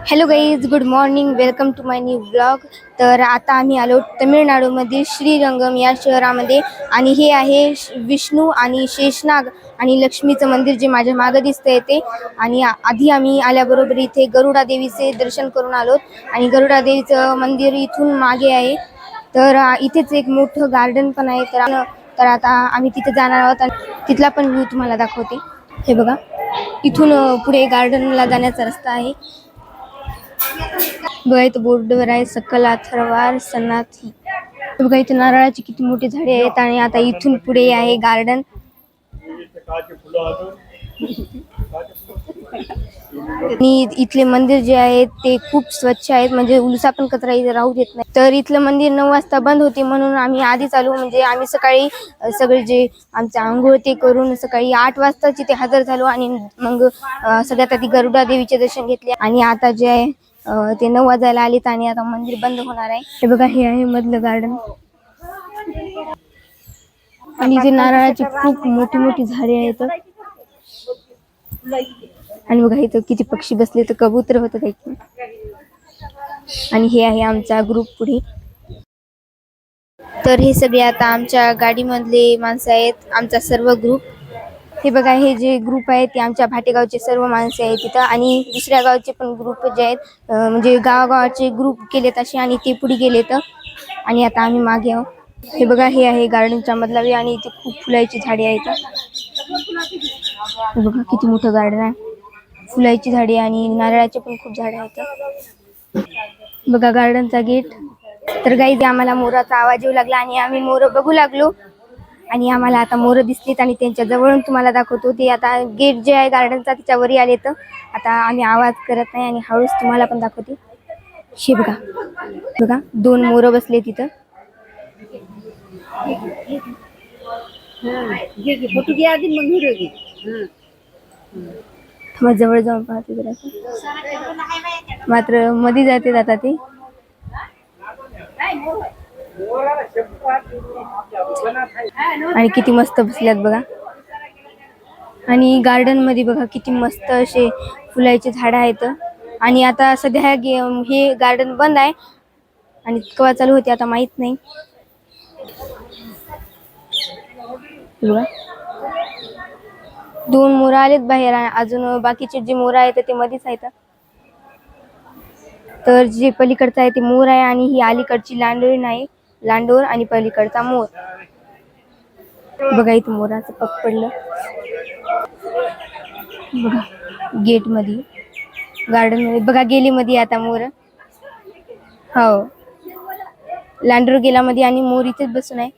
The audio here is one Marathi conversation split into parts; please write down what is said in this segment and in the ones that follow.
Hello guys, good morning. Welcome to my new blog. तर आता आम्ही आलो तमिळनाडूमध्ये श्रीरंगम या शहरामध्ये आणि हे आहे विष्णू आणि शेषनाग आणि लक्ष्मीचं मंदिर जे माझ्या मागं दिसतंय ते. आणि आधी आम्ही आल्याबरोबर इथे गरुडा देवीचे दर्शन करून आलो आणि गरुडा देवीचं मंदिर इथून मागे आहे. तर इथेच एक मोठं गार्डन पण आहे. तर आता आम्ही तिथे जाणार आहोत आणि तिथला पण व्ह्यू तुम्हाला दाखवते. हे बघा, इथून पुढे गार्डनला जाण्याचा रस्ता आहे. बघा इथं बोर्डवर आहे सकल अथर्वार सनाथी. बघा इथं नारळाची किती मोठी झाडे आहेत आणि आता इथून पुढे आहे गार्डन. आणि इथले मंदिर जे आहेत ते खूप स्वच्छ आहेत, म्हणजे उलसा पण कचरा इथे राहू देत नाही. तर इथलं मंदिर 9 वाजता बंद होते म्हणून आम्ही आधीच आलो. म्हणजे आम्ही सकाळी सगळे जे आमचं आंघोळ ते करून सकाळी 8 वाजताच इथे हजर झालो आणि मग सगळ्यात आधी गरुडा देवीचे दर्शन घेतले. आणि आता जे आहे ते 9 वाजायला आलेत आणि आता मंदिर बंद होणार आहे. हे बघा, हे आहे मधलं गार्डन आणि इथे नारळाची खूप मोठी मोठी झाडे आहेत. आणि बघा इथं किती पक्षी बसले, तर कबूतर होतं काही. आणि हे आहे आमचा ग्रुप पुढे. तर हे सगळे आता आमच्या गाडीमधले माणसं आहेत, आमचा सर्व ग्रुप. हे बघा, हे जे ग्रुप आहे ते आमच्या भाटेगावचे सर्व माणसे आहेत तिथं. आणि दुसऱ्या गावचे पण ग्रुप जे आहेत, म्हणजे गावागावाचे ग्रुप केलेत असे आणि ते पुढे गेलेत आणि आता आम्ही मागे आहोत. हे बघा, हे आहे गार्डनच्या मधला वे आणि इथे खूप फुलाची झाडे आहेत. हे बघा किती मोठं गार्डन आहे, फुलाची झाडे आणि नारळाचे पण खूप झाडे आहेत. बघा गार्डनचा गेट. तर गाईज, आम्हाला मोराचा आवाज येऊ लागला आणि आम्ही मोर बघू लागलो आणि आम्हाला आता मोर दिसलीत आणि त्यांच्या जवळून तुम्हाला दाखवतो. ते आता गेट जे आहे गार्डनचा त्याच्यावरही आले. तर आता आम्ही आवाज करत नाही आणि हळूच तुम्हाला पण दाखवते. हे बघा, बघा 2 मोर बसले तिथं. मग जवळ जाऊन पाहते जरा, मात्र मध्ये जाते आता ते. आणि किती मस्त बसल्यात बघा. आणि गार्डन मध्ये बघा किती मस्त असे फुलाचे झाड आहेत. आणि आता सध्या हे गार्डन बंद आहे आणि केव्हा चालू होते आता माहित नाही. बघा 2 मोर आलेत बाहेर, अजून बाकीचे जे मोर आहेत ते मध्येच आहेत. तर जे पलीकडचं आहे ते मोर आहे आणि ही अलीकडची लांडोर नाही, लांडोर आणि पलीकडचा मोर. बघा इथं मोराचं पग पडलं. बघा गेट मध्ये, गार्डन मध्ये बघा गेली मध्ये आता मोर. हो, लांडोर गेला मध्ये आणि मोर इथेच बसून आहे.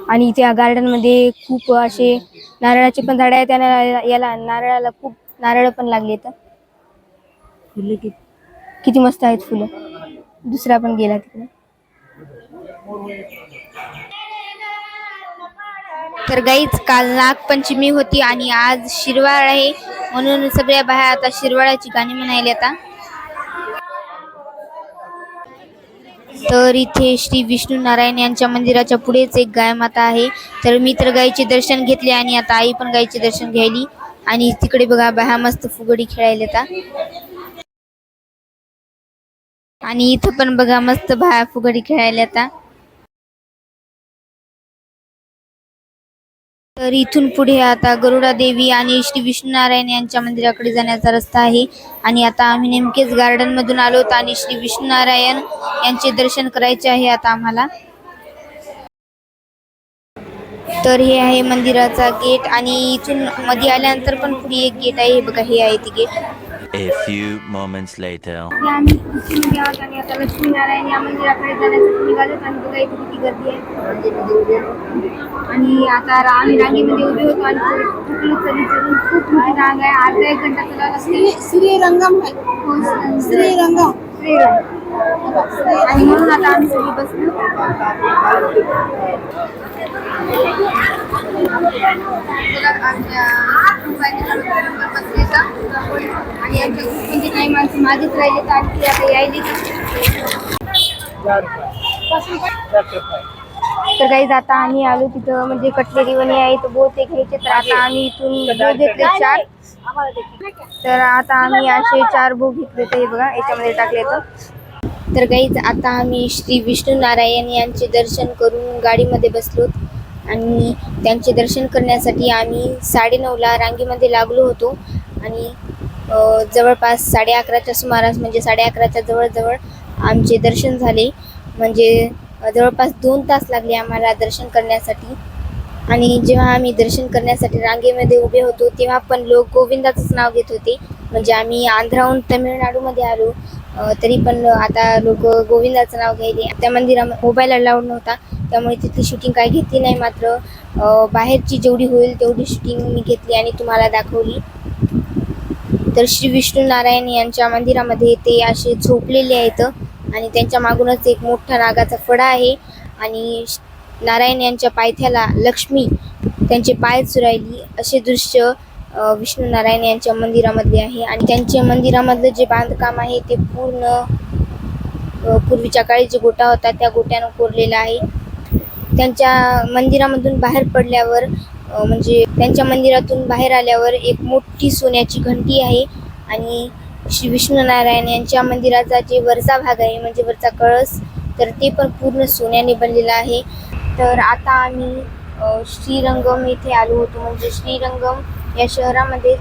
आणि त्या गार्डन मध्ये खूप असे नारळाचे पण झाड आहेत. त्यांना याला नारळाला खूप नारळ पण लागले. तर किती मस्त आहेत फुलं. दुसरा पण गेला तिकडे. तर गाईच, काल नागपंचमी होती आणि आज शिरवाळ आहे म्हणून सगळ्या बाया आता शिरवाळाची गाणी म्हणायला आता. तर इथे श्री विष्णू नारायण यांच्या मंदिराच्या पुढेच एक गाय माता आहे. तर मी तर गायीचे दर्शन घेतले आणि आता आई पण गायीचे दर्शन घ्यायली. आणि तिकडे बघा बाया मस्त फुगडी खेळायला आता. आणि इथं पण बघा मस्त बाया फुगडी खेळायला आता. तर इथून पुढे आता गरुडा देवी आणि श्री विष्णुनारायण यांच्या मंदिराकडे जाण्याचा रस्ता आहे. आणि आता आम्ही नेमकेच गार्डन मधून आलोत आणि श्री विष्णुनारायण यांचे दर्शन करायचे आहे आता आम्हाला. तर हे आहे मंदिराचा गेट आणि इथून मध्ये आल्यानंतर पण पुढे एक गेट आहे. हे बघा, हे आहे ते gate. A few moments later. आम्ही इथून आहोत आणि आता लक्ष्मीनारायण या मंदिराकडे जाण्यासाठी निघालोत आणि बघा इथे किती गर्दी आहे. आणि आता आम्ही रांगेमध्ये उभे होतो आणि खूप मोठी रांग आहे. अर्धा 1 घंटा चालावं लागते. श्रीरंगम आहे, श्रीरंगम, आणि म्हणून आता आम्ही सगळी बसलो. आणि आमच्या ग्रुपमध्ये काही माणसं मागेच राहिले तर आणखी आता यायली. तर काही आता आम्ही आलो तिथं, म्हणजे कटलेरी वणी आहे तर बोते घ्यायचे. तर आता आम्ही इथून घेतले 4 तर आता आम्ही असे 4 भोग घेतले तर हे बघा याच्यामध्ये टाकले तर गाईज आता आम्ही श्री विष्णू नारायण यांचे दर्शन करून गाडीमध्ये बसलो आणि त्यांचे दर्शन करण्यासाठी आम्ही 9:30ला रांगेमध्ये लागलो होतो आणि जवळपास 11:30च्या सुमारास म्हणजे 11:30च्या जवळजवळ आमचे दर्शन झाले. म्हणजे जवळपास 2 तास लागले आम्हाला दर्शन करण्यासाठी. आणि जेव्हा आम्ही दर्शन करण्यासाठी रांगेमध्ये उभे होतो तेव्हा पण लोक गोविंदाचंच नाव घेत होते. म्हणजे आम्ही आंध्राहून तमिळनाडूमध्ये आलो तरी पण आता लोक गोविंदाचं नाव घ्यायले. त्या मंदिरात मोबाईल अलाउड नव्हता त्यामुळे तिथली शूटिंग काही घेतली नाही. मात्र बाहेरची जेवढी होईल तेवढी शूटिंग मी घेतली आणि तुम्हाला दाखवली. तर श्री विष्णू नारायण यांच्या मंदिरामध्ये ते असे झोपलेले आहेत आणि त्यांच्या मागूनच एक मोठा नागाचा फडा आहे आणि नारायण यांच्या पायथ्याला लक्ष्मी त्यांचे पाय चुरायली असे दृश्य विष्णू नारायण यांच्या मंदिरामधले आहे. आणि त्यांच्या मंदिरामधलं जे बांधकाम आहे ते पूर्ण पूर्वीच्या काळी जे गोटा होता त्या गोट्यानं कोरलेला आहे. त्यांच्या मंदिरामधून बाहेर पडल्यावर म्हणजे त्यांच्या मंदिरातून बाहेर आल्यावर एक मोठी सोन्याची घंटी आहे आणि श्री विष्णू नारायण यांच्या मंदिराचा जे वरचा भाग आहे म्हणजे वरचा कळस तर ते पण पूर्ण सोन्याने बनलेला आहे. तर आता आम्ही श्रीरंगम येथे आलो होतो. म्हणजे श्रीरंगम या शहरामध्ये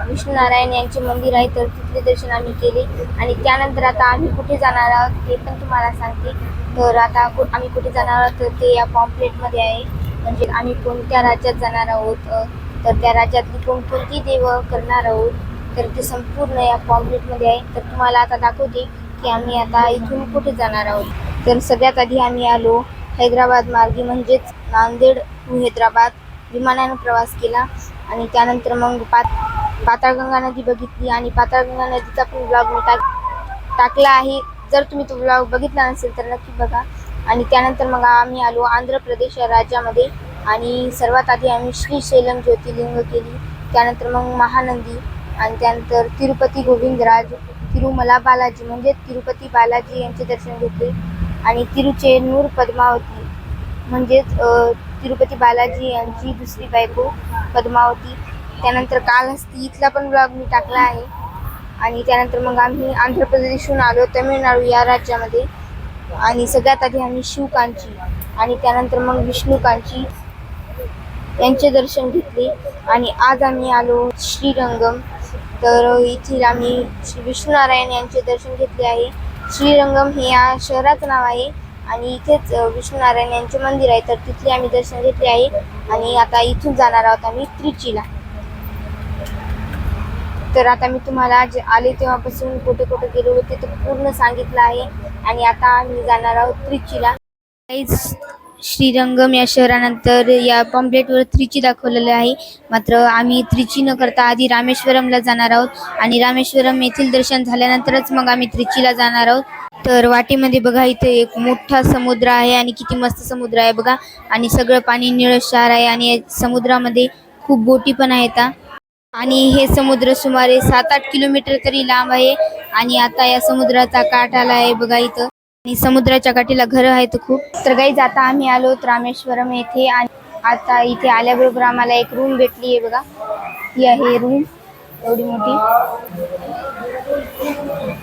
विष्णू नारायण यांचे मंदिर आहे तर तिथले दर्शन आम्ही केले आणि त्यानंतर आता आम्ही कुठे जाणार आहोत ते पण तुम्हाला सांगते. तर आता आम्ही कुठे जाणार आहोत तर ते या पॉम्पलेटमध्ये आहे. म्हणजे आम्ही कोणत्या राज्यात जाणार आहोत तर त्या राज्यातली कोणकोणती देवं करणार आहोत तर ते संपूर्ण या पॉम्पलेटमध्ये आहे. तर तुम्हाला आता दाखवते की आम्ही आता इथून कुठे जाणार आहोत. तर सगळ्यात आधी आम्ही आलो हैदराबाद मार्गे म्हणजेच नांदेड टू हैदराबाद विमानानं प्रवास केला आणि त्यानंतर मग पाताळगंगा नदी बघितली आणि पाताळगंगा नदीचा पण ब्लॉग मी टाकला आहे. जर तुम्ही तो ब्लॉग बघितला नसेल तर नक्की बघा. आणि त्यानंतर मग आम्ही आलो आंध्र प्रदेश या राज्यामध्ये आणि सर्वात आधी आम्ही श्रीशैलम ज्योतिर्लिंग केली. त्यानंतर मग महानंदी आणि त्यानंतर तिरुपती गोविंदराज तिरुमला बालाजी म्हणजे तिरुपती बालाजी यांचे दर्शन घेतले आणि तिरुचेनूर पद्मावती म्हणजेच तिरुपती बालाजी यांची दुसरी बायको पद्मावती. त्यानंतर कालहस्ती इथला पण ब्लॉग मी टाकला आहे. आणि त्यानंतर मग आम्ही आंध्र प्रदेशहून आलो तमिळनाडू या राज्यामध्ये आणि सगळ्यात आधी आम्ही शिवकांची आणि त्यानंतर मग विष्णुकांची यांचे दर्शन घेतले आणि आज आम्ही आलो श्रीरंगम. तर इथे आम्ही श्री विष्णू नारायण यांचे दर्शन घेतले आहे. श्रीरंगम हे या शहराचं नाव आहे आणि इथेच विष्णू नारायण यांचे मंदिर आहे तर तिथले आम्ही दर्शन घेतले आहे. आणि आता इथून जाणार आहोत आम्ही त्रिचीला. तर आता मी तुम्हाला जे आले तेव्हापासून कुठे कुठे गेलो होते ते पूर्ण सांगितलं आहे आणि आता आम्ही जाणार आहोत त्रिचीला. श्रीरंगम या शहरानंतर या पॉम्पलेटवर त्रिची दाखवलेले आहे. मात्र आम्ही त्रिची न करता आधी रामेश्वरमला जाणार आहोत आणि रामेश्वरम येथील दर्शन झाल्यानंतरच मग आम्ही त्रिचीला जाणार आहोत. तर वाटेमध्ये बघा इथे एक मोठा समुद्र आहे आणि किती मस्त समुद्र आहे बघा आणि सगळं पाणी निळशार आहे आणि समुद्रामध्ये खूप बोटी पण आहेत आणि हे समुद्र सुमारे 7-8 किलोमीटर तरी लांब आहे. आणि आता या समुद्राचा काठ आला आहे बघा इथं आणि समुद्राच्या काठीला घरं आहेत खूप. तर गाईज आता आम्ही आलो रामेश्वरम येथे आणि आता इथे आल्याबरोबर आम्हाला एक रूम भेटली आहे बघा. ही आहे रूम एवढी मोठी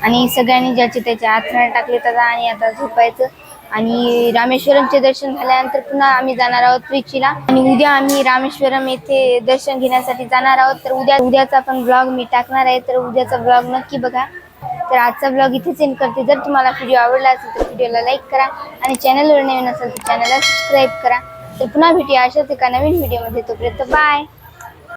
आणि सगळ्यांनी ज्याचे त्याचे आथरण टाकले त्याचा आणि आता झोपायचं. आणि रामेश्वरमचे दर्शन झाल्यानंतर पुन्हा आम्ही जाणार आहोत त्रिचीला आणि उद्या आम्ही रामेश्वरम येथे दर्शन घेण्यासाठी जाणार आहोत. तर उद्याचा पण ब्लॉग मी टाकणार आहे तर उद्याचा ब्लॉग नक्की बघा. तर आजचा ब्लॉग इथेच एंड करते. जर तुम्हाला व्हिडिओ आवडला असेल तर व्हिडिओला लाईक करा आणि चॅनलवर नवीन असेल तर चॅनलला सबस्क्राईब करा. तर पुन्हा भेटूया अशाच एका नवीन व्हिडिओमध्ये. तोपर्यंत बाय.